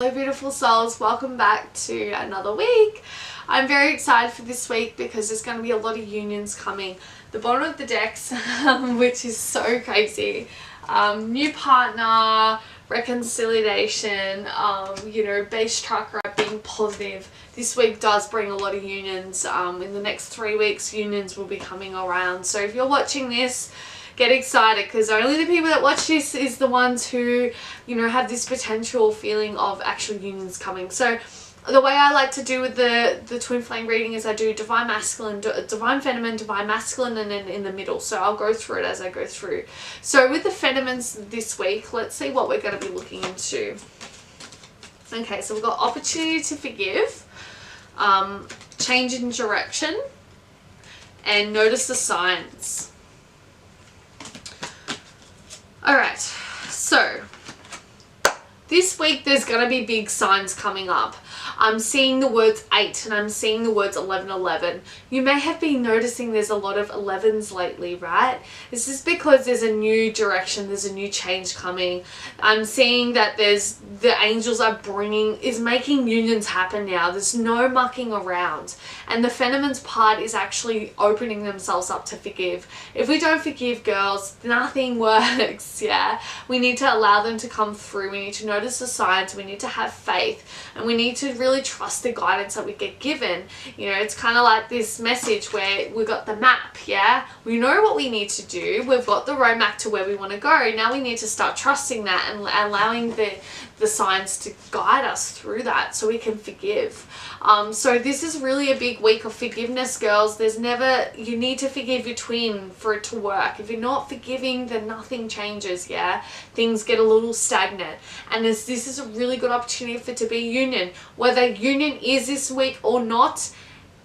Hello beautiful souls, welcome back to another week. I'm very excited for this week because there's going to be a lot of unions coming. The bottom of the decks, which is so crazy. New partner, reconciliation, base chakra being positive. This week does bring a lot of unions. In the next 3 weeks, unions will be coming around. So if you're watching this, get excited, because only the people that watch this is the ones who, have this potential feeling of actual unions coming. So the way I like to do with the twin flame reading is I do divine masculine, divine feminine, divine masculine, and then in the middle. So I'll go through it as I go through. So with the feminines this week, let's see what we're going to be looking into. Okay, so we've got opportunity to forgive, change in direction, and notice the signs. Alright, so this week there's going to be big signs coming up. I'm seeing the words 8 and I'm seeing the words 1111. You may have been noticing there's a lot of 11s lately, right? This is because there's a new direction, there's a new change coming. I'm seeing that the angels are making unions happen now. There's no mucking around. And the feminine's part is actually opening themselves up to forgive. If we don't forgive, girls, nothing works, yeah? We need to allow them to come through. We need to notice the signs. We need to have faith. And we need to really trust the guidance that we get given. It's kind of like this message where we got the map, yeah? We know what we need to do. We've got the roadmap to where we want to go. Now we need to start trusting that and allowing the signs to guide us through that so we can forgive. So this is really a big week of forgiveness, girls. You need to forgive your twin for it to work. If you're not forgiving, then nothing changes, yeah? Things get a little stagnant. And this is a really good opportunity for it to be union. Whether union is this week or not,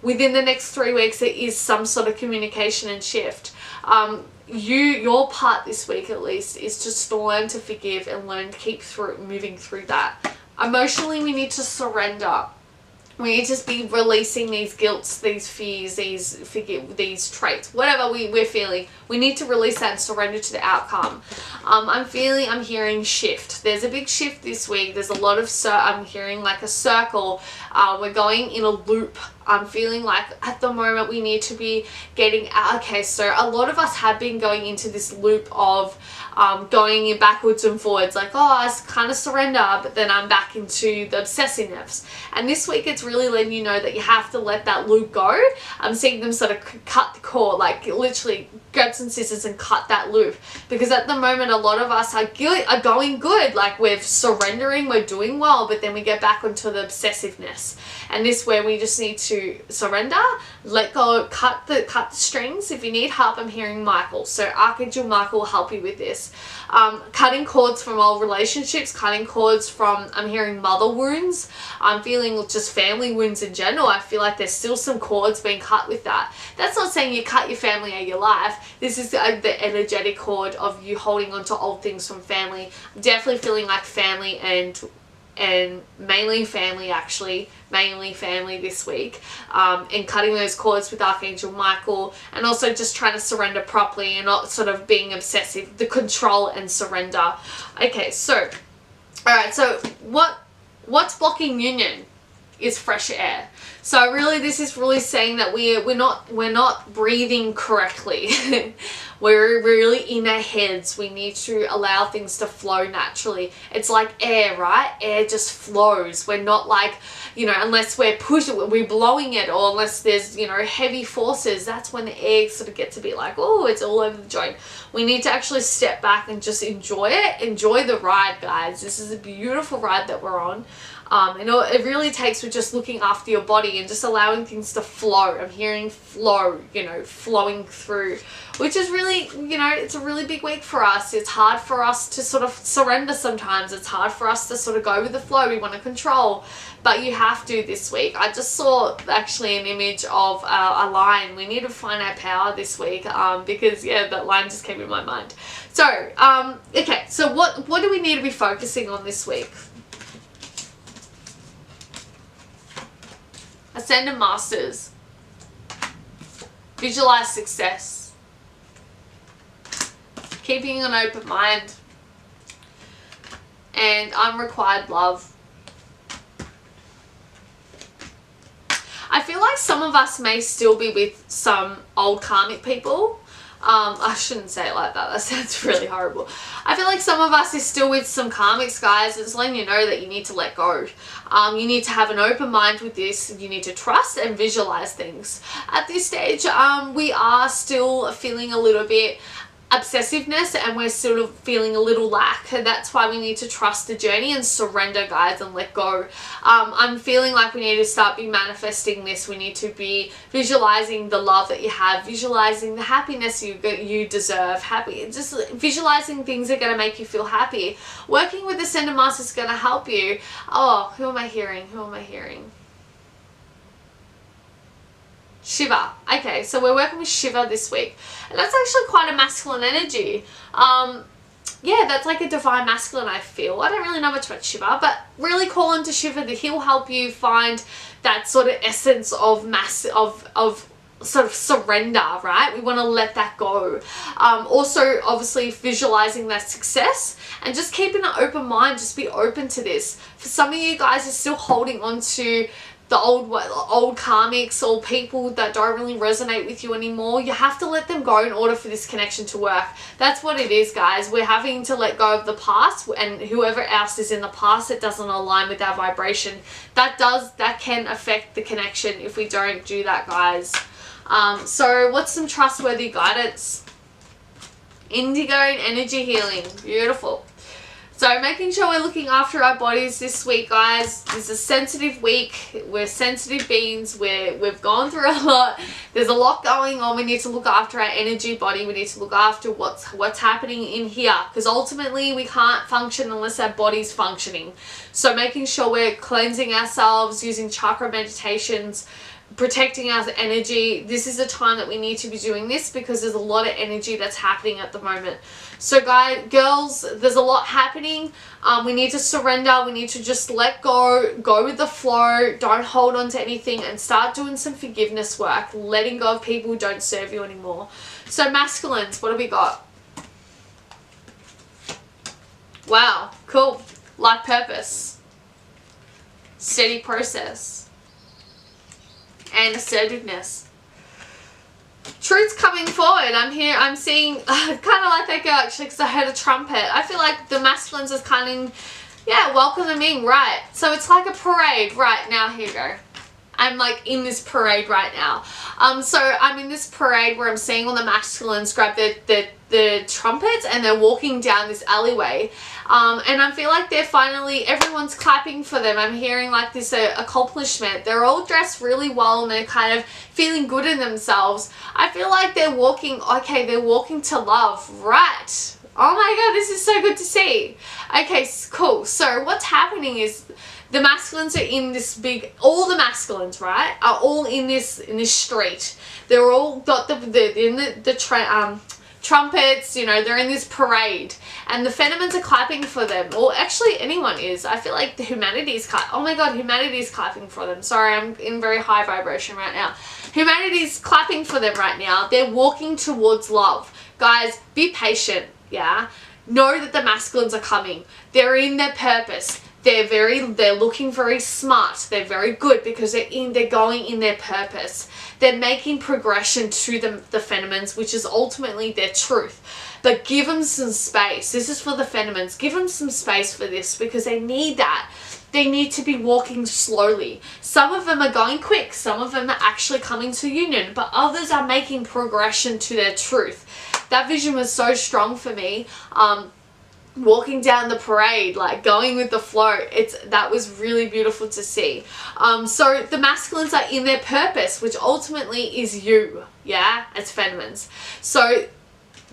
within the next 3 weeks, there is some sort of communication and shift. Your part this week at least is just to learn to forgive and learn to keep moving through that. Emotionally, we need to surrender. We need to be releasing these guilts, these fears, these traits, whatever we're feeling. We need to release that and surrender to the outcome. I'm hearing shift. There's a big shift this week. There's a lot of, I'm hearing like a circle. We're going in a loop. I'm feeling like at the moment we need to be getting out. Okay, so a lot of us have been going into this loop of going in backwards and forwards, like, oh, I kind of surrender, but then I'm back into the obsessiveness. And this week it's really letting you know that you have to let that loop go. I'm seeing them sort of cut the cord, like literally grab some scissors and cut that loop, because at the moment a lot of us are going good, like we're surrendering, we're doing well, but then we get back onto the obsessiveness. And this where we just need to surrender, let go, cut the strings. If you need help, I'm hearing Michael. So Archangel Michael will help you with this. Cutting cords from old relationships, cutting cords from, I'm hearing mother wounds. I'm feeling just family wounds in general. I feel like there's still some cords being cut with that. That's not saying you cut your family out of your life. This is the energetic cord of you holding on to old things from family. I'm definitely feeling like family and mainly family this week, and cutting those cords with Archangel Michael, and also just trying to surrender properly and not sort of being obsessive, the control and surrender. Okay, so alright, so what's blocking union is fresh air. So really this is really saying that we're not breathing correctly. We're really in our heads. We need to allow things to flow naturally. It's like air, right? Air just flows. We're not like, unless we're blowing it, or unless there's, heavy forces, that's when the air sort of gets a bit like, oh, it's all over the joint. We need to actually step back and just enjoy it. Enjoy the ride, guys. This is a beautiful ride that we're on. And it really takes with just looking after your body and just allowing things to flow. I'm hearing flow, flowing through, which is really, it's a really big week for us. It's hard for us to sort of surrender sometimes. It's hard for us to sort of go with the flow. We want to control, but you have to this week. I just saw actually an image of a lion. We need to find our power this week, because yeah, that line just came in my mind. So, okay, so what do we need to be focusing on this week? Ascended Masters. Visualize success. Keeping an open mind. And unrequited love. I feel like some of us may still be with some old karmic people. I shouldn't say it like that. That sounds really horrible. I feel like some of us is still with some karmics, guys. It's letting you know that you need to let go. You need to have an open mind with this. You need to trust and visualize things. At this stage, we are still feeling a little bit obsessiveness, and we're sort of feeling a little lack, and that's why we need to trust the journey and surrender, guys, and let go. I'm feeling like we need to start be manifesting this. We need to be visualizing the love that you have, visualizing the happiness you deserve, just visualizing things that are going to make you feel happy. Working with the Ascended Master is going to help you. Oh, who am I hearing? Shiva. Okay, so we're working with Shiva this week, and that's actually quite a masculine energy. Yeah, that's like a divine masculine, I feel. I don't really know much about Shiva, but really call into Shiva that he'll help you find that sort of essence of sort of surrender, right? We want to let that go. Also, obviously, visualizing that success and just keeping an open mind. Just be open to this. For some of you guys are still holding on to the old karmics or people that don't really resonate with you anymore. You have to let them go in order for this connection to work. That's what it is, guys. We're having to let go of the past, and whoever else is in the past that doesn't align with our vibration. That can affect the connection if we don't do that, guys. So what's some trustworthy guidance? Indigo and energy healing. Beautiful. So making sure we're looking after our bodies this week, guys. This is a sensitive week. We're sensitive beings. We've gone through a lot. There's a lot going on. We need to look after our energy body. We need to look after what's happening in here, because ultimately we can't function unless our body's functioning. So making sure we're cleansing ourselves, using chakra meditations, protecting our energy. This is the time that we need to be doing this, because there's a lot of energy that's happening at the moment. So guys, girls, there's a lot happening. We need to surrender. We need to just let go with the flow. Don't hold on to anything, and start doing some forgiveness work, letting go of people who don't serve you anymore. So masculines, what do we got? Wow, cool. Life purpose, steady process, and assertiveness. Truth's coming forward. I'm seeing kind of like that girl, actually, because I heard a trumpet. I feel like the masculines is kind of, yeah, welcoming, right? So it's like a parade. Right, now here you go. I'm like in this parade right now. So I'm in this parade where I'm seeing all the masculines grab the trumpets, and they're walking down this alleyway. And I feel like they're finally, everyone's clapping for them. I'm hearing like this accomplishment. They're all dressed really well, and they're kind of feeling good in themselves. I feel like they're walking, okay, they're walking to love, right? Oh my God, this is so good to see. Okay, cool. So what's happening is the masculines are in this big, all the masculines, right, are all in this street. They're all got the trumpets, you know, they're in this parade, and the feminines are clapping for them. Or actually anyone is. I feel like the humanity is oh my God, humanity is clapping for them. Sorry, I'm in very high vibration right now. Humanity is clapping for them right now. They're walking towards love. Guys, be patient, yeah? Know that the masculines are coming. They're in their purpose. They're looking very smart. They're very good because they're going in their purpose. They're making progression to the feminines, which is ultimately their truth. But give them some space. This is for the feminines. Give them some space for this, because they need that. They need to be walking slowly. Some of them are going quick. Some of them are actually coming to union, but others are making progression to their truth. That vision was so strong for me. Walking down the parade, like going with the flow, that was really beautiful to see. So the masculines are in their purpose, which ultimately is you, yeah, as feminines. So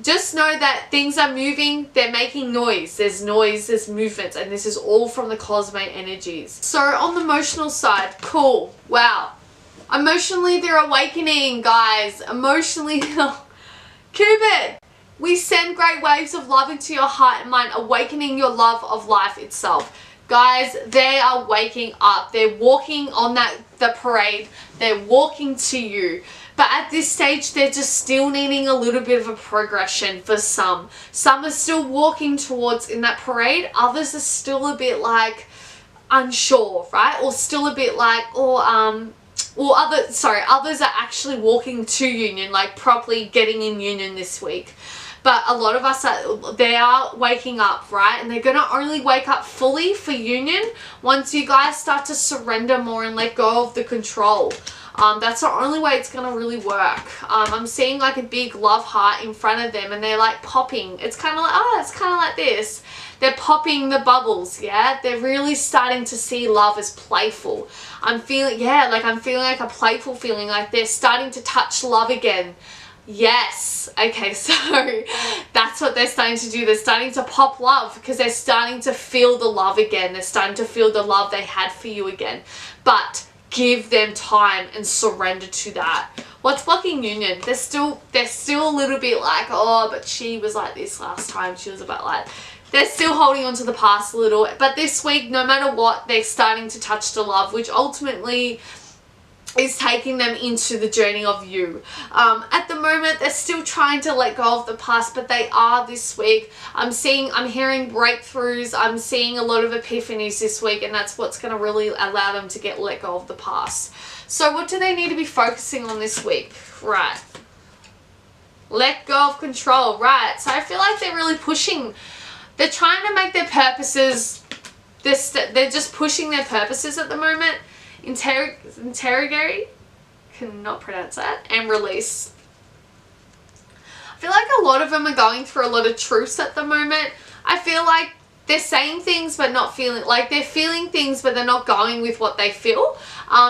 just know that things are moving, they're making noise, there's movement, and this is all from the cosmic energies. So on the emotional side, cool, wow. Emotionally, they're awakening, guys. Emotionally, Cupid. We send great waves of love into your heart and mind, awakening your love of life itself. Guys, they are waking up. They're walking on the parade. They're walking to you. But at this stage, they're just still needing a little bit of a progression for some. Some are still walking towards in that parade. Others are still a bit like unsure, right? Or still a bit like, others are actually walking to union, like properly getting in union this week. But a lot of us they are waking up, right? And they're going to only wake up fully for union once you guys start to surrender more and let go of the control. That's the only way it's going to really work. I'm seeing like a big love heart in front of them, and they're like popping. It's kind of like, it's kind of like this. They're popping the bubbles, yeah? They're really starting to see love as playful. I'm feeling like a playful feeling, like they're starting to touch love again. Yes. Okay, so that's what they're starting to do. They're starting to pop love because they're starting to feel the love again. They're starting to feel the love they had for you again. But give them time and surrender to that. What's blocking union? They're still a little bit like, oh, but she was like this last time. She was about like, they're still holding on to the past a little. But this week, no matter what, they're starting to touch the love, which ultimately is taking them into the journey of you. At the moment, they're still trying to let go of the past, but they are this week. I'm hearing breakthroughs. I'm seeing a lot of epiphanies this week, and that's what's going to really allow them to let go of the past. So what do they need to be focusing on this week? Right. Let go of control. Right. So I feel like they're really pushing. They're trying to make their purposes, they're just pushing their purposes at the moment. Interrogate, cannot pronounce that, and release. I feel like a lot of them are going through a lot of truths at the moment. I feel like they're saying things but not feeling, like they're feeling things but they're not going with what they feel.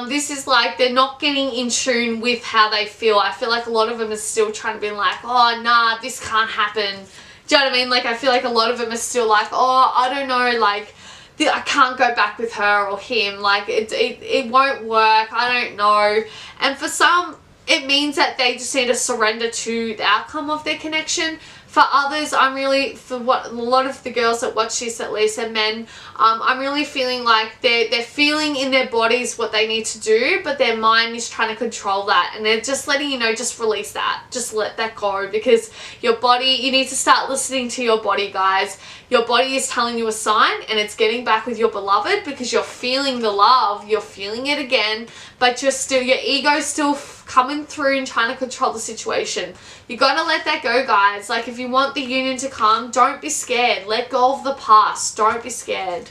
This is like they're not getting in tune with how they feel. I feel like a lot of them are still trying to be like, oh, nah, this can't happen. Do you know what I mean? Like I feel like a lot of them are still like, oh, I don't know, like I can't go back with her or him, like it won't work, I don't know. And for some, it means that they just need to surrender to the outcome of their connection. For others, for a lot of the girls that watch this, at least, and men, I'm really feeling like they're feeling in their bodies what they need to do, but their mind is trying to control that, and they're just letting you know, just release that, just let that go, because your body, you need to start listening to your body, guys. Your body is telling you a sign, and it's getting back with your beloved because you're feeling the love, you're feeling it again, but your ego's still coming through and trying to control the situation. You gotta let that go, guys. Like if you want the union to come, don't be scared. Let go of the past. Don't be scared.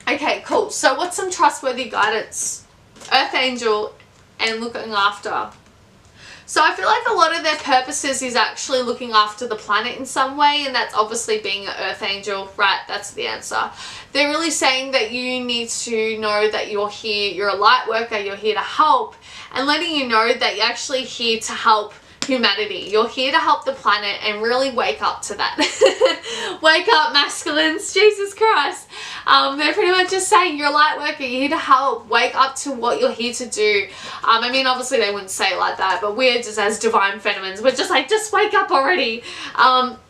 Okay, cool. So what's some trustworthy guidance? Earth angel and looking after. So I feel like a lot of their purposes is actually looking after the planet in some way, and that's obviously being an earth angel, right? That's the answer. They're really saying that you need to know that you're here, you're a light worker, you're here to help, and letting you know that you're actually here to help humanity. You're here to help the planet, and really wake up to that. Wake up, masculines. Jesus Christ. They're pretty much just saying you're a light worker, you're here to help. Wake up to what you're here to do. I mean, obviously they wouldn't say it like that, but we're just as divine feminines, we're just like, just wake up already.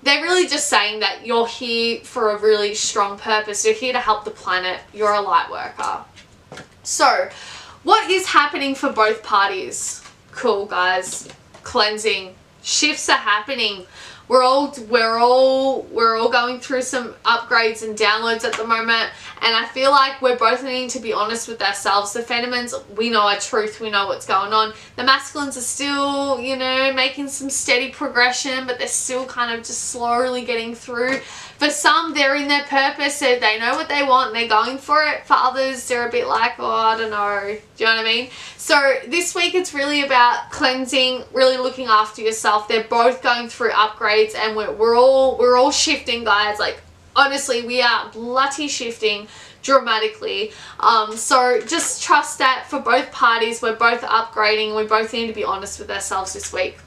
They're really just saying that you're here for a really strong purpose. You're here to help the planet. You're a light worker. So what is happening for both parties? Cool, guys. Cleansing. Shifts are happening. We're all going through some upgrades and downloads at the moment, and I feel like we're both needing to be honest with ourselves. The feminines, we know our truth, we know what's going on. The masculines are still, you know, making some steady progression, but they're still kind of just slowly getting through. For some, they're in their purpose, so they know what they want and they're going for it. For others, they're a bit like, oh, I don't know. Do you know what I mean? So this week it's really about cleansing, really looking after yourself. They're both going through upgrades, and we're all shifting, guys. Like honestly, we are bloody shifting dramatically. So just trust that for both parties, we're both upgrading. We both need to be honest with ourselves this week.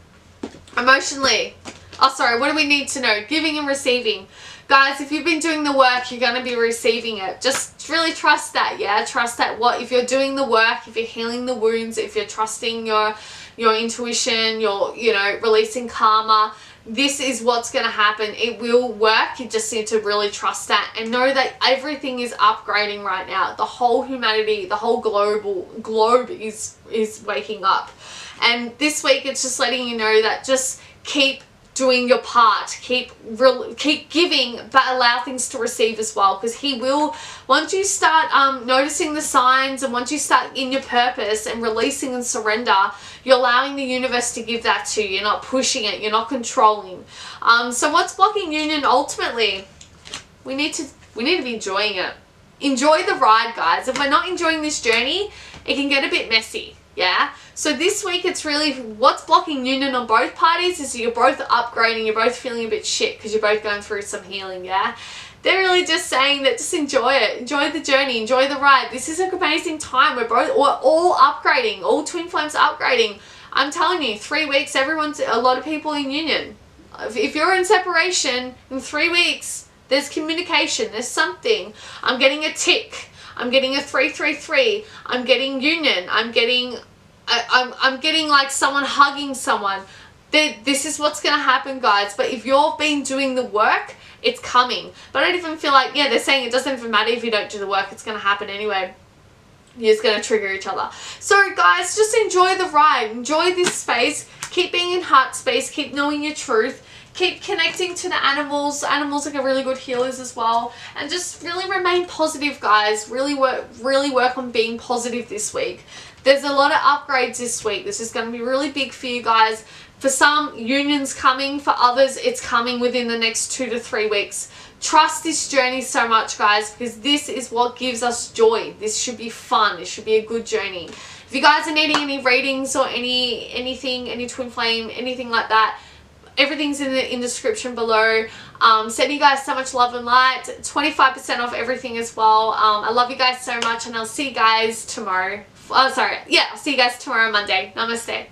Emotionally, what do we need to know? Giving and receiving. Guys, if you've been doing the work, you're going to be receiving it. Just really trust that, yeah? Trust that if you're doing the work, if you're healing the wounds, if you're trusting your intuition, you're releasing karma, this is what's going to happen. It will work. You just need to really trust that and know that everything is upgrading right now. The whole humanity, the whole globe is waking up. And this week it's just letting you know that just keep doing your part. Keep giving, but allow things to receive as well, because he will, once you start noticing the signs, and once you start in your purpose and releasing and surrender, you're allowing the universe to give that to you. You're not pushing it, you're not controlling. So what's blocking union ultimately? We need to be enjoying it. Enjoy the ride, guys. If we're not enjoying this journey, it can get a bit messy. Yeah, so this week it's really what's blocking union on both parties is you're both upgrading, you're both feeling a bit shit because you're both going through some healing. Yeah, they're really just saying that just enjoy it, enjoy the journey, enjoy the ride. This is an amazing time. We're all upgrading, all twin flames are upgrading. I'm telling you, 3 weeks, a lot of people in union. If you're in separation in 3 weeks, there's communication, there's something. I'm getting a tick. I'm getting a 333. I'm getting union. I'm getting like someone hugging someone. This is what's going to happen, guys. But if you've been doing the work, it's coming. But I don't even feel like, yeah, they're saying it doesn't even matter if you don't do the work. It's going to happen anyway. You're just going to trigger each other. So, guys, just enjoy the ride. Enjoy this space. Keep being in heart space. Keep knowing your truth. Keep connecting to the animals. Animals are really good healers as well. And just really remain positive, guys. Really work on being positive this week. There's a lot of upgrades this week. This is going to be really big for you guys. For some, union's coming. For others, it's coming within the next 2 to 3 weeks. Trust this journey so much, guys, because this is what gives us joy. This should be fun. This should be a good journey. If you guys are needing any readings or anything, any twin flame, anything like that, everything's in the description below. Sending you guys so much love and light. 25% off everything as well. I love you guys so much, and I'll see you guys tomorrow. I'll see you guys tomorrow, Monday. Namaste.